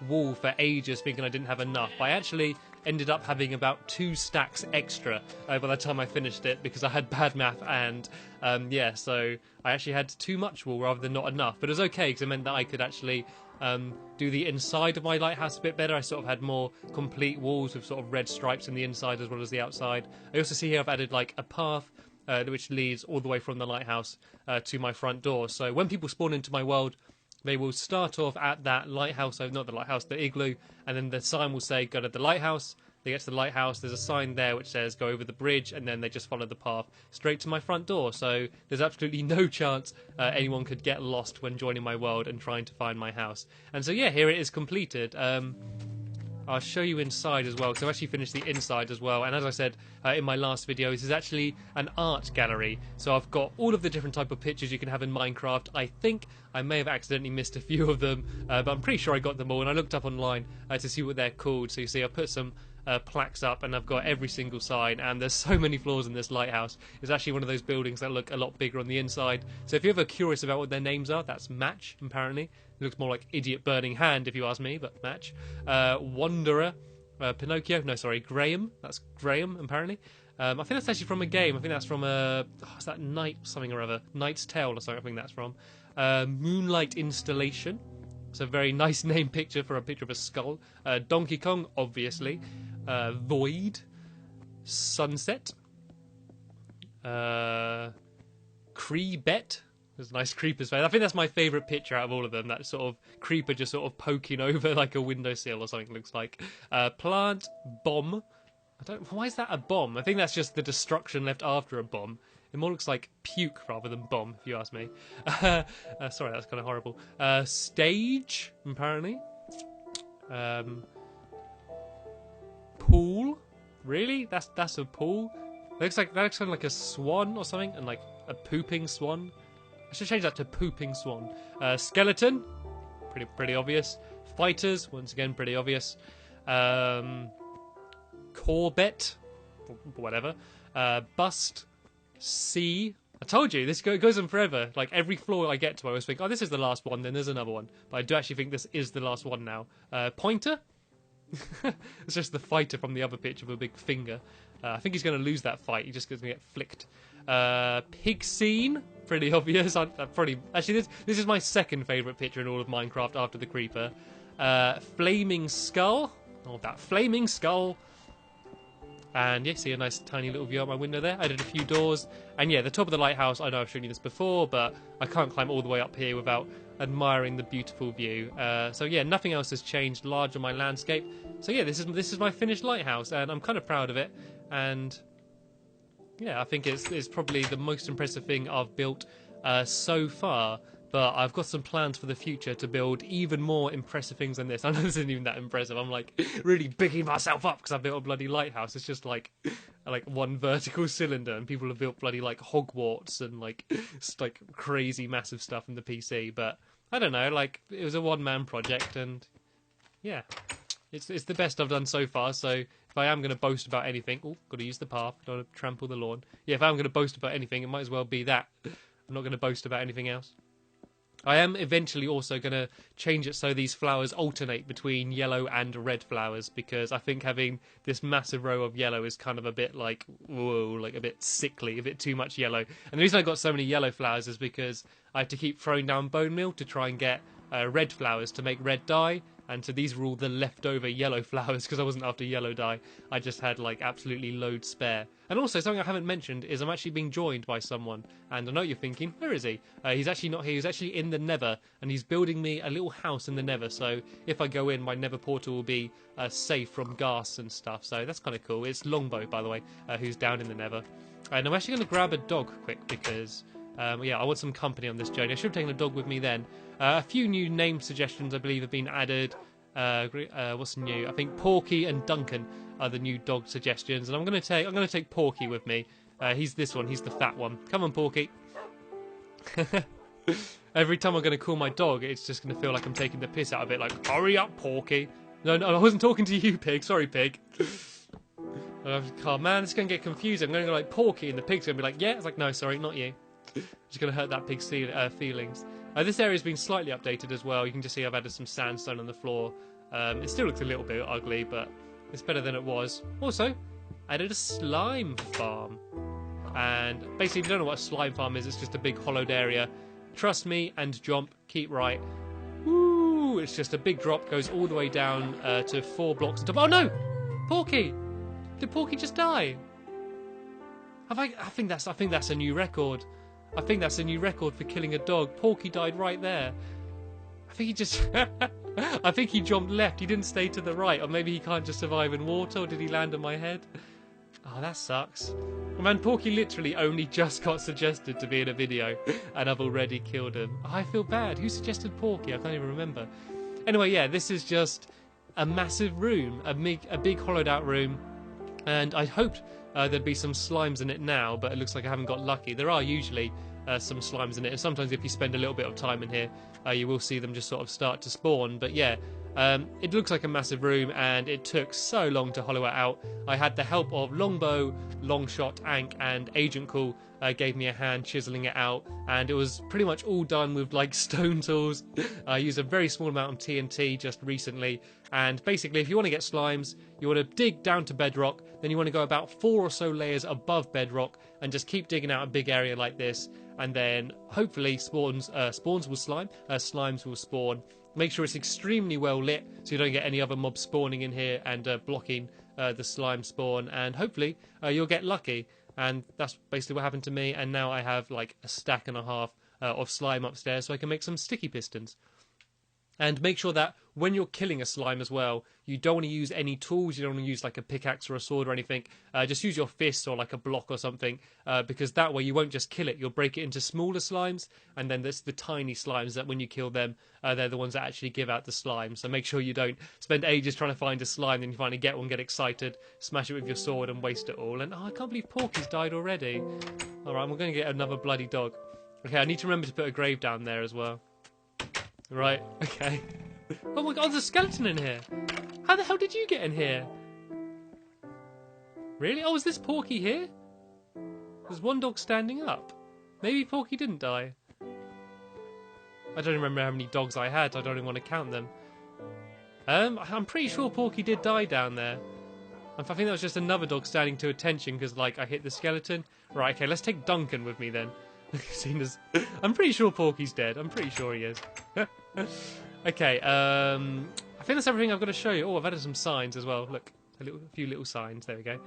wool for ages thinking I didn't have enough. I actually ended up having about 2 stacks extra by the time I finished it because I had bad math and yeah, so I actually had too much wool rather than not enough. But it was okay because it meant that I could actually do the inside of my lighthouse a bit better. I sort of had more complete walls with sort of red stripes in the inside as well as the outside. I also see here I've added like a path which leads all the way from the lighthouse to my front door. So when people spawn into my world, they will start off at that lighthouse, so not the lighthouse, the igloo, and then the sign will say go to the lighthouse. They get to the lighthouse, there's a sign there which says go over the bridge, and then they just follow the path straight to my front door. So there's absolutely no chance anyone could get lost when joining my world and trying to find my house. And so yeah, here it is completed. I'll show you inside as well, so I've actually finished the inside as well. And as I said in my last video, this is actually an art gallery. So I've got all of the different type of pictures you can have in Minecraft. I think I may have accidentally missed a few of them, but I'm pretty sure I got them all. And I looked up online to see what they're called. So you see I put some plaques up and I've got every single sign, and there's so many floors in this lighthouse. It's actually one of those buildings that look a lot bigger on the inside. So if you're ever curious about what their names are, that's Match, apparently. It looks more like Idiot Burning Hand if you ask me, but Match. Wanderer, Pinocchio, no sorry, Graham, that's Graham apparently. I think that's actually from a game. I think that's from what's that, Night something or other, Knight's Tale or something. I think that's from Moonlight Installation. It's a very nice name picture for a picture of a skull. Donkey Kong, obviously. Void, Sunset, Creebet. There's a nice creeper's face. I think that's my favourite picture out of all of them. That sort of creeper just sort of poking over like a windowsill or something. Looks like plant bomb. Why is that a bomb? I think that's just the destruction left after a bomb. It more looks like puke rather than bomb, if you ask me. Sorry, that's kind of horrible. Stage, apparently. Pool. Really? That's a pool? That looks kind of like a swan or something, and like a pooping swan. I should change that to pooping swan. Skeleton, pretty obvious. Fighters, once again, pretty obvious. Corbett, whatever. Bust. Sea. I told you, this goes on forever. Like every floor I get to, I always think, oh, this is the last one, then there's another one. But I do actually think this is the last one now. Pointer. It's just the fighter from the other picture with a big finger. I think he's going to lose that fight. He's just going to get flicked. Pig scene, pretty obvious. Actually, this is my second favourite picture in all of Minecraft after the creeper. Flaming skull. Oh, that flaming skull. And yeah, see a nice tiny little view out my window there. I did a few doors. And yeah, the top of the lighthouse, I know I've shown you this before, but I can't climb all the way up here without admiring the beautiful view. So yeah, nothing else has changed large on my landscape. So yeah, this is my finished lighthouse, and I'm kind of proud of it. And yeah, I think it's probably the most impressive thing I've built so far. But I've got some plans for the future to build even more impressive things than this. I know this isn't even that impressive. I'm like really bigging myself up because I built a bloody lighthouse. It's just like one vertical cylinder, and people have built bloody like Hogwarts and like crazy massive stuff in the PC. But I don't know, like it was a one-man project, and yeah, it's the best I've done so far. So if I am going to boast about anything, got to use the path, don't want to trample the lawn. Yeah, if I'm going to boast about anything, it might as well be that. I'm not going to boast about anything else. I am eventually also going to change it so these flowers alternate between yellow and red flowers, because I think having this massive row of yellow is kind of a bit like, whoa, like a bit sickly, a bit too much yellow. And the reason I got so many yellow flowers is because I have to keep throwing down bone meal to try and get red flowers to make red dye. And so these were all the leftover yellow flowers because I wasn't after yellow dye. I just had like absolutely loads spare. And also something I haven't mentioned is I'm actually being joined by someone. And I know you're thinking, where is he? He's actually not here. He's actually in the nether, and he's building me a little house in the nether. So if I go in, my nether portal will be safe from gas and stuff. So that's kind of cool. It's Longbow, by the way, who's down in the nether. And I'm actually going to grab a dog quick because yeah, I want some company on this journey. I should have taken a dog with me then. A few new name suggestions, I believe, have been added. What's new? I think Porky and Duncan are the new dog suggestions, and I'm going to take Porky with me. He's this one. He's the fat one. Come on, Porky. Every time I'm going to call my dog, it's just going to feel like I'm taking the piss out of it. Like, hurry up, Porky. No, I wasn't talking to you, Pig. Sorry, Pig. Oh man, it's going to get confusing. I'm going to go like Porky, and the pig's going to be like, yeah. It's like, no, sorry, not you. Just going to hurt that pig's feelings. This area's been slightly updated as well. You can just see I've added some sandstone on the floor. It still looks a little bit ugly, but it's better than it was. Also, added a slime farm. And basically, if you don't know what a slime farm is, it's just a big hollowed area. Trust me and jump, keep right. Woo! It's just a big drop, goes all the way down to 4 blocks on top. Oh no! Porky! Did Porky just die? I think that's a new record. I think that's a new record for killing a dog. Porky died right there. I think he just... I think he jumped left. He didn't stay to the right. Or maybe he can't just survive in water. Or did he land on my head? Oh, that sucks. Man, Porky literally only just got suggested to be in a video. And I've already killed him. Oh, I feel bad. Who suggested Porky? I can't even remember. Anyway, yeah, this is just a massive room. A big hollowed out room. And I hoped there'd be some slimes in it now, but it looks like I haven't got lucky. There are usually some slimes in it, and sometimes if you spend a little bit of time in here, you will see them just sort of start to spawn. But yeah, it looks like a massive room, and it took so long to hollow it out. I had the help of Longbow, Longshot, Ank, and Agent Cool gave me a hand chiseling it out, and it was pretty much all done with like stone tools. I used a very small amount of TNT just recently, and basically if you want to get slimes, you want to dig down to bedrock, then you want to go about 4 or so layers above bedrock and just keep digging out a big area like this, and then hopefully spawns will slime, slimes will spawn. Make sure it's extremely well lit so you don't get any other mobs spawning in here and blocking the slime spawn, and hopefully you'll get lucky. And that's basically what happened to me, and now I have like a stack and a half of slime upstairs so I can make some sticky pistons. And make sure that when you're killing a slime as well, you don't want to use any tools. You don't want to use like a pickaxe or a sword or anything. Just use your fist or like a block or something, because that way you won't just kill it. You'll break it into smaller slimes, and then there's the tiny slimes that when you kill them, they're the ones that actually give out the slime. So make sure you don't spend ages trying to find a slime, then you finally get one, get excited, smash it with your sword and waste it all. And oh, I can't believe Porky's died already. All right, we're going to get another bloody dog. Okay, I need to remember to put a grave down there as well. Right, okay. Oh my god, there's a skeleton in here. How the hell did you get in here? Really? Oh, is this Porky here? There's one dog standing up. Maybe Porky didn't die. I don't remember how many dogs I had. I don't even want to count them. I'm pretty sure Porky did die down there. I think that was just another dog standing to attention because, like, I hit the skeleton. Right, okay, let's take Duncan with me then. I'm pretty sure Porky's dead. I'm pretty sure he is. Okay, I think that's everything I've got to show you. Oh, I've added some signs as well. Look, a few little signs. There we go.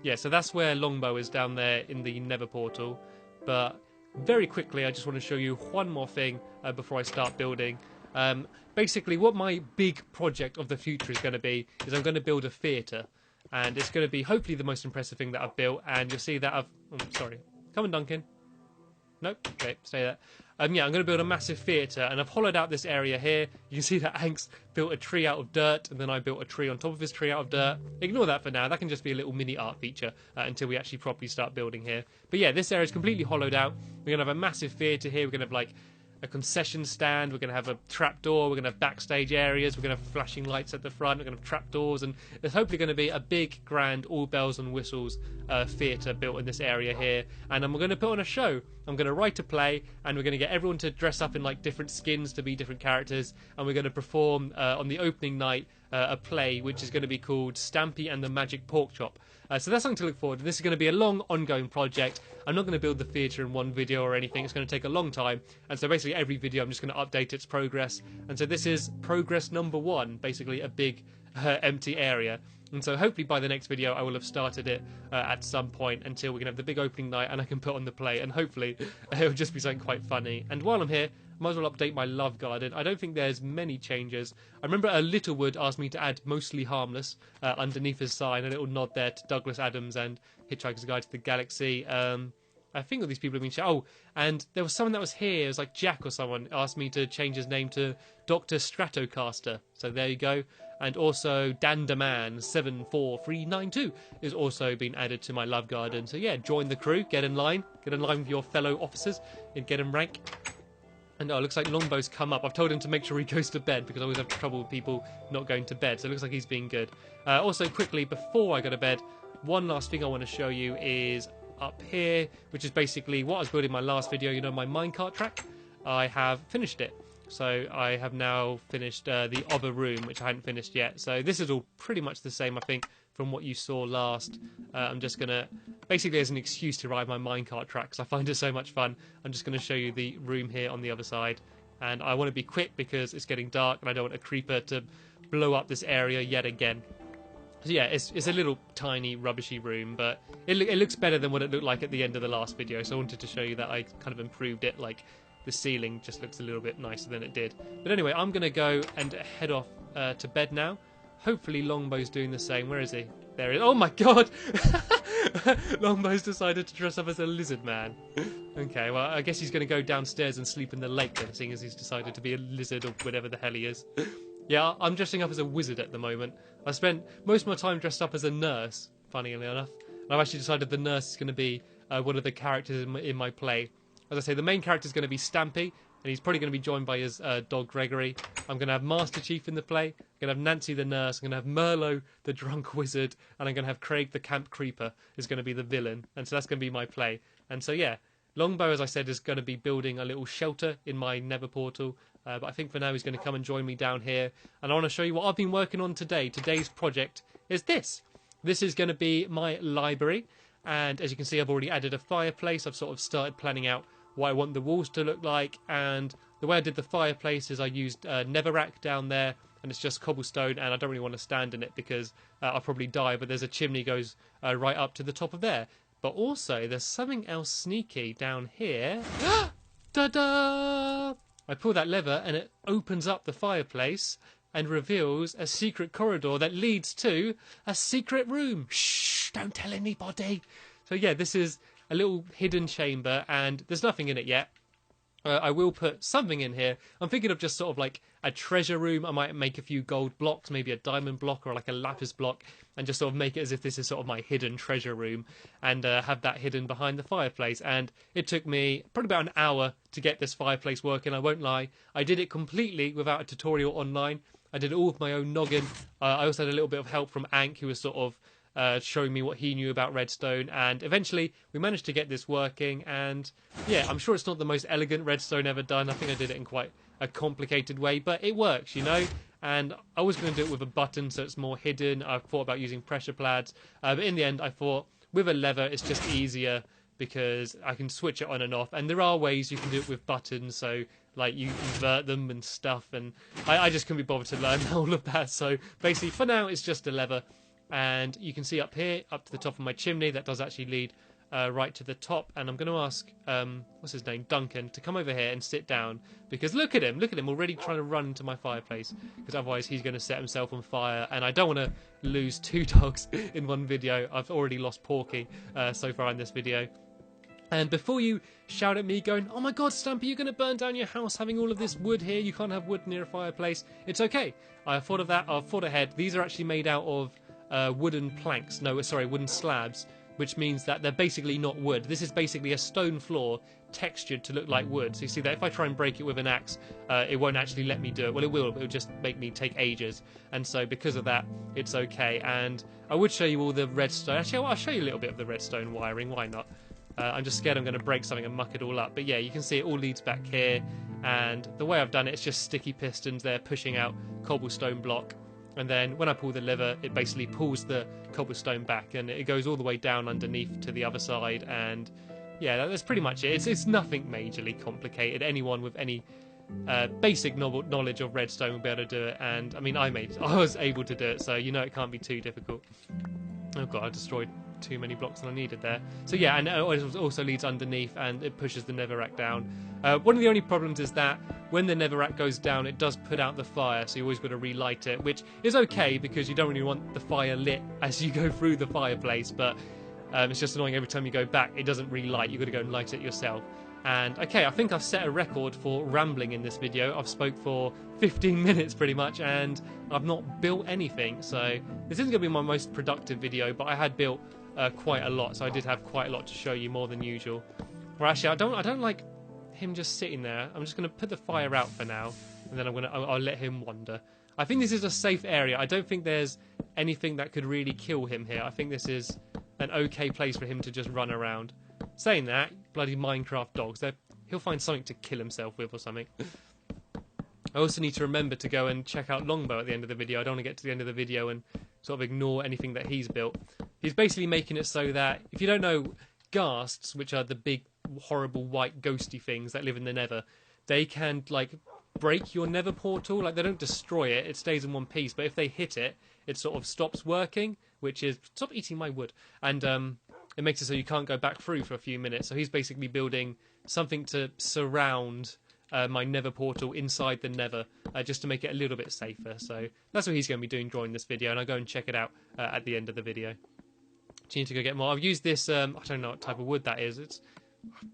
Yeah, so that's where Longbow is, down there in the Nether portal. But very quickly, I just want to show you one more thing before I start building. Basically, what my big project of the future is going to be is I'm going to build a theatre. And it's going to be hopefully the most impressive thing that I've built. And you'll see that I've... Oh, sorry. Come on, Duncan. Nope. Okay, stay there. Yeah, I'm going to build a massive theatre, and I've hollowed out this area here. You can see that Hank's built a tree out of dirt, and then I built a tree on top of his tree out of dirt. Ignore that for now. That can just be a little mini art feature until we actually properly start building here. But yeah, this area is completely hollowed out. We're going to have a massive theatre here. We're going to have like a concession stand, we're going to have a trapdoor, we're going to have backstage areas, we're going to have flashing lights at the front, we're going to have trapdoors, and there's hopefully going to be a big, grand, all bells and whistles theatre built in this area here, and I'm going to put on a show. I'm going to write a play, and we're going to get everyone to dress up in like different skins to be different characters, and we're going to perform on the opening night a play which is going to be called Stampy and the Magic Pork Chop. So that's something to look forward to. This is going to be a long, ongoing project. I'm not going to build the theatre in one video or anything. It's going to take a long time. And so basically every video I'm just going to update its progress. And so this is progress number 1, basically a big empty area. And so hopefully by the next video I will have started it at some point until we can have the big opening night and I can put on the play. And hopefully it'll just be something quite funny. And while I'm here, might as well update my love garden. I don't think there's many changes. I remember Littlewood asked me to add Mostly Harmless underneath his sign, a little nod there to Douglas Adams and Hitchhiker's Guide to the Galaxy. I think all these people have been... Oh, and there was someone that was here, it was like Jack or someone, asked me to change his name to Dr. Stratocaster. So there you go. And also Dandaman 74392 is also been added to my love garden. So yeah, join the crew, get in line with your fellow officers and get in rank. And oh, it looks like Longbow's come up. I've told him to make sure he goes to bed because I always have trouble with people not going to bed. So it looks like he's being good. Also, quickly, before I go to bed, one last thing I want to show you is up here, which is basically what I was building in my last video, you know, my minecart track. I have finished it. So I have now finished the other room, which I hadn't finished yet. So this is all pretty much the same, I think, from what you saw last. I'm just going to, basically as an excuse to ride my minecart track, because I find it so much fun, I'm just going to show you the room here on the other side. And I want to be quick because it's getting dark and I don't want a creeper to blow up this area yet again. So yeah, it's a little tiny rubbishy room, but it looks better than what it looked like at the end of the last video. So I wanted to show you that I kind of improved it. Like the ceiling just looks a little bit nicer than it did. But anyway, I'm going to go and head off to bed now. Hopefully Longbow's doing the same. Where is he? There he is. Oh my god! Longbow's decided to dress up as a lizard man. Okay, well, I guess he's going to go downstairs and sleep in the lake then, seeing as he's decided to be a lizard or whatever the hell he is. Yeah, I'm dressing up as a wizard at the moment. I spent most of my time dressed up as a nurse, funnily enough. And I've actually decided the nurse is going to be one of the characters in my play. As I say, the main character is going to be Stampy, and he's probably going to be joined by his dog Gregory. I'm going to have Master Chief in the play. I'm going to have Nancy the nurse. I'm going to have Merlot the drunk wizard, and I'm going to have Craig the camp creeper is going to be the villain. And so that's going to be my play. And so yeah, Longbow, as I said, is going to be building a little shelter in my nether portal. But I think for now he's going to come and join me down here. And I want to show you what I've been working on today. Today's project is this. This is going to be my library. And as you can see, I've already added a fireplace. I've sort of started planning out what I want the walls to look like. And the way I did the fireplace is I used netherrack down there. And it's just cobblestone. And I don't really want to stand in it because I'll probably die. But there's a chimney goes right up to the top of there. But also, there's something else sneaky down here. Ta-da! I pull that lever and it opens up the fireplace and reveals a secret corridor that leads to a secret room. Shh, don't tell anybody. So yeah, this is a little hidden chamber and there's nothing in it yet. I will put something in here. I'm thinking of just sort of like a treasure room. I might make a few gold blocks, maybe a diamond block or like a lapis block, and just sort of make it as if this is sort of my hidden treasure room and have that hidden behind the fireplace. And it took me probably about an hour to get this fireplace working, I won't lie. I did it completely without a tutorial online. I did it all with my own noggin. I also had a little bit of help from Ank, who was sort of showing me what he knew about redstone, and eventually we managed to get this working. And yeah, I'm sure it's not the most elegant redstone ever done. I think I did it in quite a complicated way, but it works, you know. And I was going to do it with a button so it's more hidden. I thought about using pressure plaids, but in the end I thought with a lever it's just easier because I can switch it on and off, and there are ways you can do it with buttons, so like you invert them and stuff, and I just couldn't be bothered to learn all of that. So basically for now it's just a lever. And you can see up here, up to the top of my chimney, that does actually lead right to the top. And I'm going to ask, what's his name, Duncan, to come over here and sit down. Because look at him already trying to run into my fireplace. Because otherwise he's going to set himself on fire. And I don't want to lose 2 dogs in one video. I've already lost Porky so far in this video. And before you shout at me going, oh my god, Stampy, you're going to burn down your house having all of this wood here. You can't have wood near a fireplace. It's okay. I thought of that. I've thought ahead. These are actually made out of wooden planks, wooden slabs, which means that they're basically not wood. This is basically a stone floor textured to look like wood. So you see that if I try and break it with an axe, it won't actually let me do it. Well, it will, but it'll just make me take ages. And so because of that, it's okay. And I would show you all the redstone. Actually, I'll show you a little bit of the redstone wiring. Why not? I'm just scared I'm going to break something and muck it all up. But yeah, you can see it all leads back here. And the way I've done it, it's just sticky pistons there pushing out cobblestone block. And then when I pull the lever, it basically pulls the cobblestone back and it goes all the way down underneath to the other side. And yeah, that's pretty much it. It's nothing majorly complicated. Anyone with any basic knowledge of redstone will be able to do it. And I mean, I was able to do it, so you know it can't be too difficult. Oh god, I destroyed too many blocks than I needed there. So yeah, and it also leads underneath and it pushes the netherrack down. One of the only problems is that when the netherrack goes down, it does put out the fire, so you always got to relight it, which is okay because you don't really want the fire lit as you go through the fireplace, but it's just annoying every time you go back, it doesn't relight. You've got to go and light it yourself. And okay, I think I've set a record for rambling in this video. I've spoke for 15 minutes pretty much, and I've not built anything, so this isn't going to be my most productive video, but I had built quite a lot, so I did have quite a lot to show you, more than usual. Well, actually, I don't like him just sitting there. I'm just going to put the fire out for now, and then I'll let him wander. I think this is a safe area. I don't think there's anything that could really kill him here. I think this is an okay place for him to just run around. Saying that, bloody Minecraft dogs, they're he'll find something to kill himself with or something. I also need to remember to go and check out Longbow at the end of the video. I don't want to get to the end of the video and sort of ignore anything that he's built. He's basically making it so that, if you don't know, ghasts, which are the big, horrible, white, ghosty things that live in the nether, they can, like, break your nether portal. Like, they don't destroy it, it stays in one piece, but if they hit it, it sort of stops working, which is, stop eating my wood, and it makes it so you can't go back through for a few minutes. So he's basically building something to surround my nether portal inside the nether, just to make it a little bit safer. So that's what he's going to be doing during this video, and I'll go and check it out at the end of the video. Do you need to go get more? I've used this, I don't know what type of wood that is. It's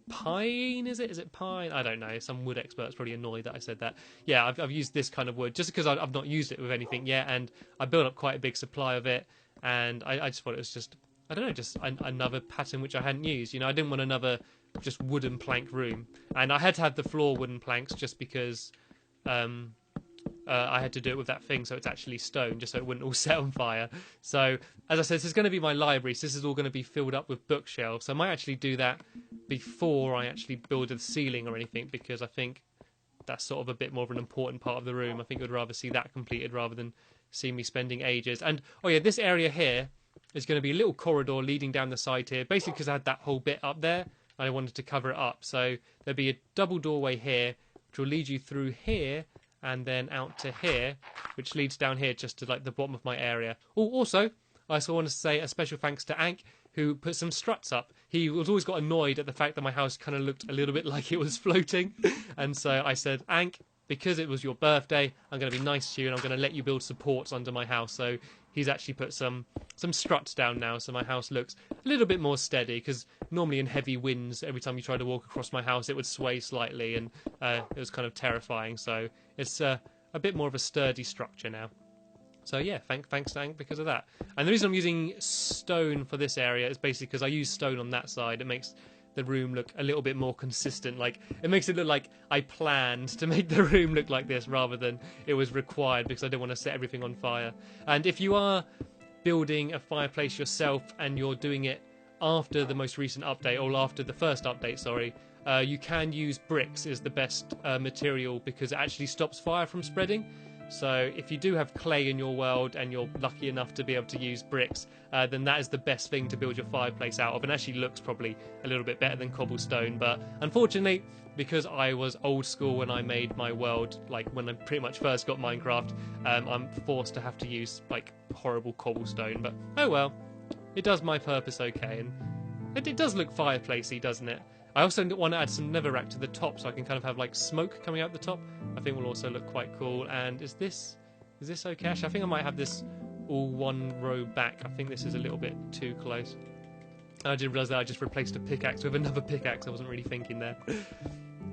pine, is it? Is it pine? I don't know. Some wood expert's probably annoyed that I said that. Yeah, I've used this kind of wood just because I've not used it with anything yet, and I built up quite a big supply of it, and I just thought it was just, I don't know, just another pattern which I hadn't used. You know, I didn't want another just wooden plank room, and I had to have the floor wooden planks just because I had to do it with that thing, so it's actually stone, just so it wouldn't all set on fire. So, as I said, this is going to be my library, so this is all going to be filled up with bookshelves. So I might actually do that before I actually build the ceiling or anything, because I think that's sort of a bit more of an important part of the room. I think I'd rather see that completed rather than see me spending ages. And, oh yeah, this area here is going to be a little corridor leading down the side here, basically because I had that whole bit up there, and I wanted to cover it up. So there'll be a double doorway here, which will lead you through here, and then out to here, which leads down here just to like the bottom of my area. Oh, also, I also want to say a special thanks to Ank, who put some struts up. He was always got annoyed at the fact that my house kind of looked a little bit like it was floating. And so I said, Ank, because it was your birthday, I'm going to be nice to you, and I'm going to let you build supports under my house. So he's actually put some struts down now, so my house looks a little bit more steady, because normally in heavy winds, every time you try to walk across my house, it would sway slightly, and it was kind of terrifying. So it's a bit more of a sturdy structure now. So yeah, thanks Hank because of that. And the reason I'm using stone for this area is basically because I use stone on that side. It makes the room look a little bit more consistent. Like, it makes it look like I planned to make the room look like this rather than it was required, because I didn't want to set everything on fire. And if you are building a fireplace yourself and you're doing it after the most recent update, or after the first update, sorry, you can use bricks is the best material, because it actually stops fire from spreading. So if you do have clay in your world and you're lucky enough to be able to use bricks, then that is the best thing to build your fireplace out of, and actually looks probably a little bit better than cobblestone. But unfortunately, because I was old school when I made my world, like when I pretty much first got Minecraft, I'm forced to have to use like horrible cobblestone. But oh well, it does my purpose okay, and it does look fireplacey, doesn't it? I also want to add some netherrack to the top, so I can kind of have like smoke coming out the top. I think will also look quite cool. And is this okay? Actually, I think I might have this all one row back. I think this is a little bit too close. I didn't realise that I just replaced a pickaxe with another pickaxe. I wasn't really thinking there.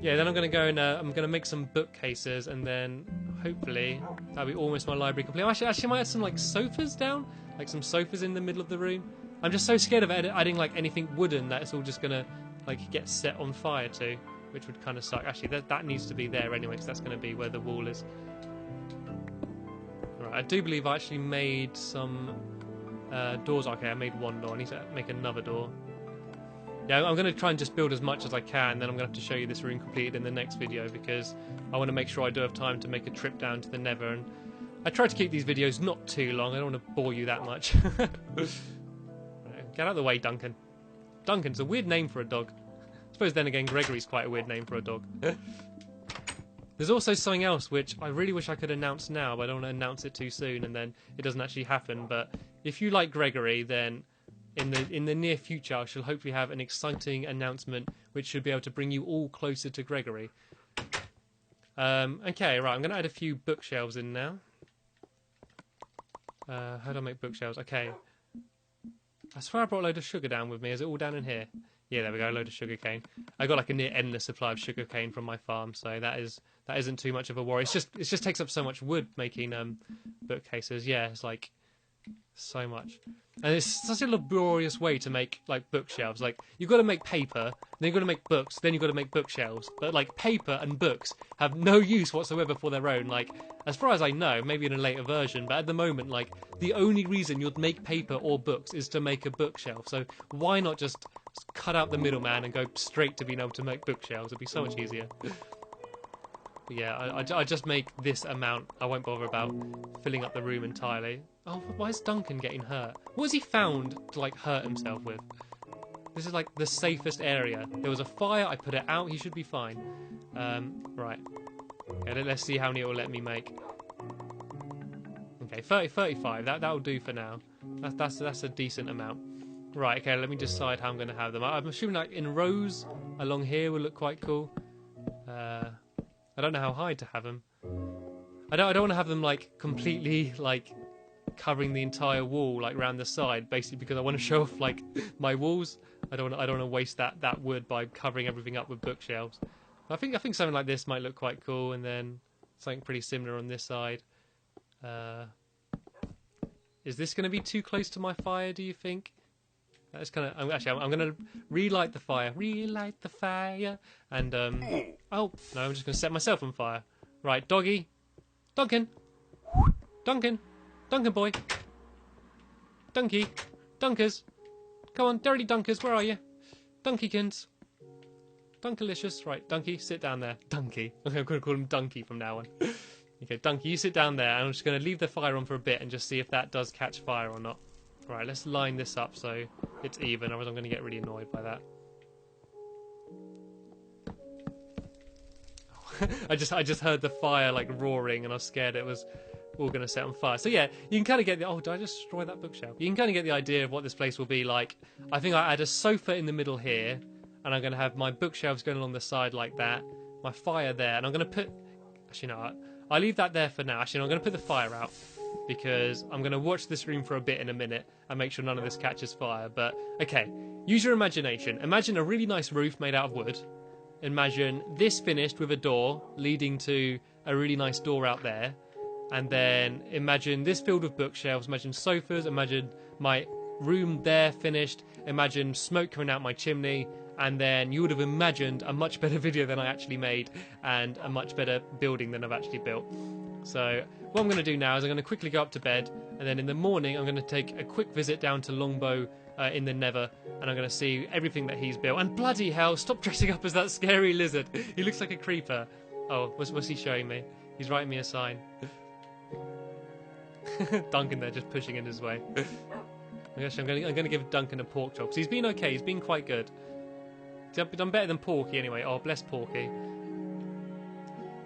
Yeah, then I'm going to go and I'm going to make some bookcases, and then hopefully that'll be almost my library complete. Actually, I might add some like sofas down, like some sofas in the middle of the room. I'm just so scared of adding like anything wooden that it's all just going to like get set on fire too, which would kind of suck. Actually, that needs to be there anyway, because that's going to be where the wall is. Right, I do believe I actually made some doors. Okay, I made one door. I need to make another door. Yeah, I'm going to try and just build as much as I can, then I'm going to have to show you this room completed in the next video, because I want to make sure I do have time to make a trip down to the nether. And I try to keep these videos not too long. I don't want to bore you that much. Get out of the way, Duncan. Duncan's a weird name for a dog. I suppose then again, Gregory's quite a weird name for a dog. There's also something else which I really wish I could announce now, but I don't want to announce it too soon and then it doesn't actually happen. But if you like Gregory, then in the near future I shall hopefully have an exciting announcement which should be able to bring you all closer to Gregory. Okay, right, I'm going to add a few bookshelves in now. How do I make bookshelves? Okay. I swear I brought a load of sugar down with me. Is it all down in here? Yeah, there we go, a load of sugar cane. I got like a near endless supply of sugar cane from my farm, so that isn't too much of a worry. It just takes up so much wood making bookcases. Yeah, it's like so much. And it's such a laborious way to make, like, bookshelves. Like, you've got to make paper, then you've got to make books, then you've got to make bookshelves. But, like, paper and books have no use whatsoever for their own. Like, as far as I know, maybe in a later version, but at the moment, like, the only reason you'd make paper or books is to make a bookshelf. So why not just cut out the middleman and go straight to being able to make bookshelves? It'd be so much easier. But yeah, I just make this amount. I won't bother about filling up the room entirely. Oh, why is Duncan getting hurt? What has he found to, like, hurt himself with? This is, like, the safest area. There was a fire, I put it out, he should be fine. Right. Okay, let's see how many it will let me make. Okay, 35. That'll do for now. That's a decent amount. Right, okay, let me decide how I'm going to have them. I'm assuming, like, in rows along here will look quite cool. I don't know how high to have them. I don't want to have them, like, completely, like, covering the entire wall, like, round the side, basically because I want to show off, like, my walls. I don't want to waste that wood by covering everything up with bookshelves. I think something like this might look quite cool, and then something pretty similar on this side. Is this going to be too close to my fire, do you think? That's kind of... Actually, I'm going to relight the fire. Relight the fire. And, oh, no, I'm just going to set myself on fire. Right, doggy. Duncan. Duncan. Duncan boy. Dunky. Dunkers. Come on, dirty Dunkers, where are you? Dunkykins. Dunkalicious. Right, Dunky, sit down there. Dunky. I'm going to call him Dunky from now on. Okay, Dunky, you sit down there, and I'm just going to leave the fire on for a bit and just see if that does catch fire or not. Right, let's line this up so it's even, otherwise I'm going to get really annoyed by that. I just heard the fire, like, roaring, and I was scared it was all going to set on fire. So yeah, you can kind of get the... Oh, did I just destroy that bookshelf? You can kind of get the idea of what this place will be like. I think I add a sofa in the middle here, and I'm going to have my bookshelves going along the side like that, my fire there, and I'm going to put... Actually, no, I'll leave that there for now. Actually, no, I'm going to put the fire out, because I'm going to watch this room for a bit in a minute and make sure none of this catches fire. But, okay, use your imagination. Imagine a really nice roof made out of wood. Imagine this finished with a door leading to a really nice door out there. And then imagine this filled with bookshelves. Imagine sofas. Imagine my room there finished. Imagine smoke coming out my chimney. And then you would have imagined a much better video than I actually made and a much better building than I've actually built. So what I'm going to do now is I'm going to quickly go up to bed, and then in the morning I'm going to take a quick visit down to Longbow in the Nether, and I'm going to see everything that he's built. And bloody hell, stop dressing up as that scary lizard. He looks like a creeper. Oh, what's he showing me? He's writing me a sign. Duncan there just pushing in his way. Actually, I'm going to give Duncan a pork chop. So he's been okay. He's been quite good. I'm better than Porky anyway. Oh, bless Porky.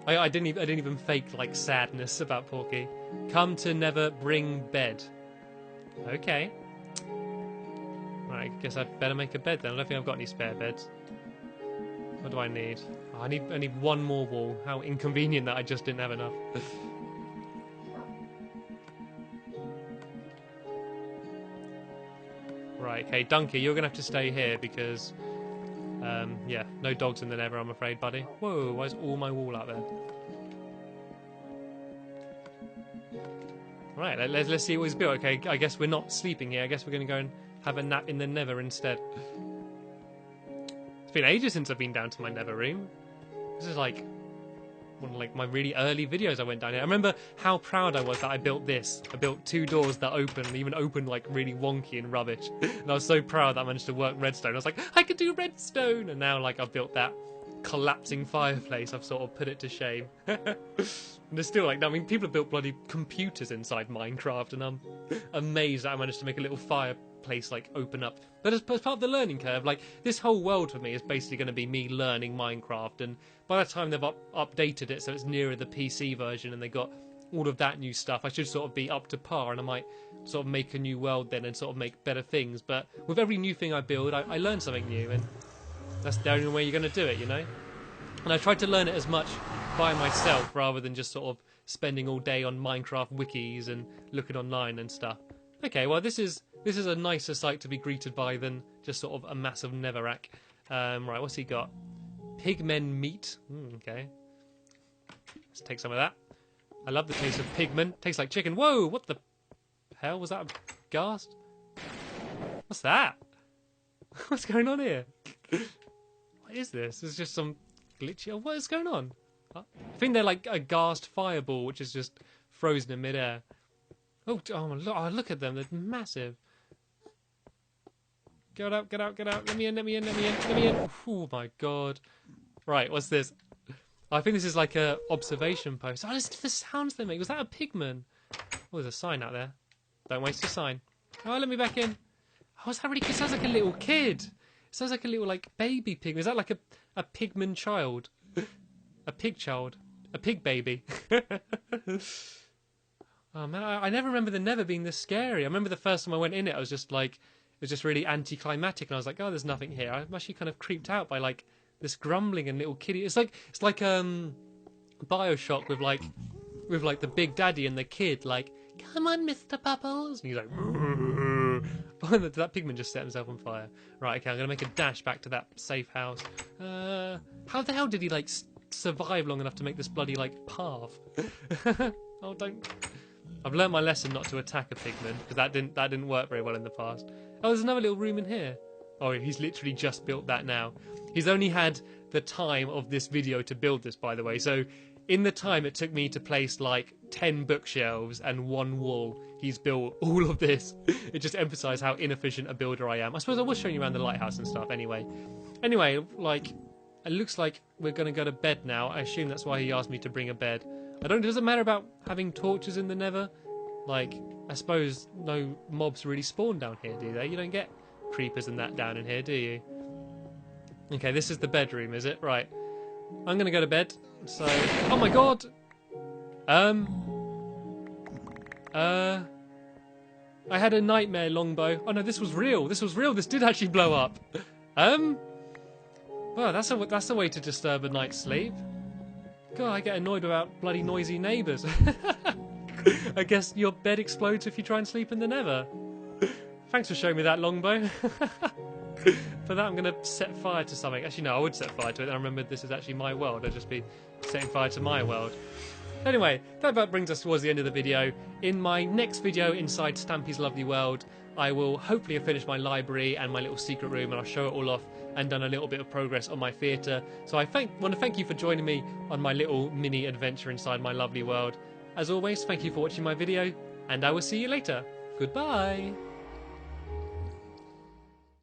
I didn't even fake, like, sadness about Porky. Come to Nether, bring bed. Okay. Right, guess I'd better make a bed then. I don't think I've got any spare beds. What do I need? Oh, I need one more wall. How inconvenient that I just didn't have enough. Right, okay, Dunky, you're gonna have to stay here because... yeah, no dogs in the Nether, I'm afraid, buddy. Whoa, why is all my wall out there? Right, let's see what he's built. Okay, I guess we're not sleeping here. I guess we're going to go and have a nap in the Nether instead. It's been ages since I've been down to my Nether room. This is like one of, like, my really early videos I went down here. I remember how proud I was that I built this. I built 2 doors that open, and even opened, like, really wonky and rubbish. And I was so proud that I managed to work redstone. I was like, I could do redstone! And now, like, I've built that collapsing fireplace. I've sort of put it to shame. And there's still, like, I mean, people have built bloody computers inside Minecraft, and I'm amazed that I managed to make a little fireplace, like, open up. But as part of the learning curve, like, this whole world for me is basically going to be me learning Minecraft, and by the time they've updated it so it's nearer the PC version and they got all of that new stuff, I should sort of be up to par, and I might sort of make a new world then and sort of make better things. But with every new thing I build, I learn something new, and that's the only way you're going to do it, you know? And I tried to learn it as much by myself rather than just sort of spending all day on Minecraft wikis and looking online and stuff. Okay, well, this is a nicer sight to be greeted by than just sort of a massive netherrack. Right, what's he got? Pigmen meat. Okay. Let's take some of that. I love the taste of pigmen. Tastes like chicken. Whoa, what the hell was that? A ghast? What's that? What's going on here? What is this? It's just some glitchy... Oh, what is going on? I think they're like a gassed fireball, which is just frozen in midair. Oh, look at them. They're massive. Get out, get out, get out. Let me in, let me in, let me in, let me in. Oh, my God. Right, what's this? I think this is like a observation post. Oh, listen to the sounds they make. Was that a pigman? Oh, there's a sign out there. Don't waste your sign. Oh, let me back in. Oh, is that really... It sounds like a little kid. It sounds like a little, like, baby pig. Is that like a pigman child? A pig child? A pig baby? Oh, man, I never remember the Nether being this scary. I remember the first time I went in it, I was just like... It was just really anticlimactic, and I was like, oh, there's nothing here. I'm actually kind of creeped out by, like, this grumbling and little kiddie. It's like Bioshock with like the big daddy and the kid, like, come on, Mr. Bubbles. And he's like, oh, that pigman just set himself on fire. Right, okay, I'm gonna make a dash back to that safe house. How the hell did he like survive long enough to make this bloody like path? Oh, don't. I've learnt my lesson not to attack a pigman because that didn't work very well in the past. Oh, there's another little room in here. Oh, he's literally just built that now. He's only had the time of this video to build this, by the way. So in the time it took me to place like 10 bookshelves and 1 wall, he's built all of this. It just emphasised how inefficient a builder I am. I suppose I was showing you around the lighthouse and stuff anyway. Anyway, like, it looks like we're going to go to bed now. I assume that's why he asked me to bring a bed. Does it matter about having torches in the Nether? Like, I suppose no mobs really spawn down here, do they? You don't get creepers and that down in here, do you? Okay, this is the bedroom, is it? Right. I'm gonna go to bed. So, oh my God. I had a nightmare, Longbow. Oh no, this was real. This was real. This did actually blow up. Well, that's a way to disturb a night's sleep. God, I get annoyed about bloody noisy neighbours. I guess your bed explodes if you try and sleep in the Nether. Thanks for showing me that, Longbow. For that, I'm going to set fire to something. Actually, no, I would set fire to it. I remembered this is actually my world. I'd just be setting fire to my world. Anyway, that about brings us towards the end of the video. In my next video inside Stampy's lovely world, I will hopefully have finished my library and my little secret room, and I'll show it all off and done a little bit of progress on my theatre. So I want to thank you for joining me on my little mini adventure inside my lovely world. As always, thank you for watching my video, and I will see you later. Goodbye!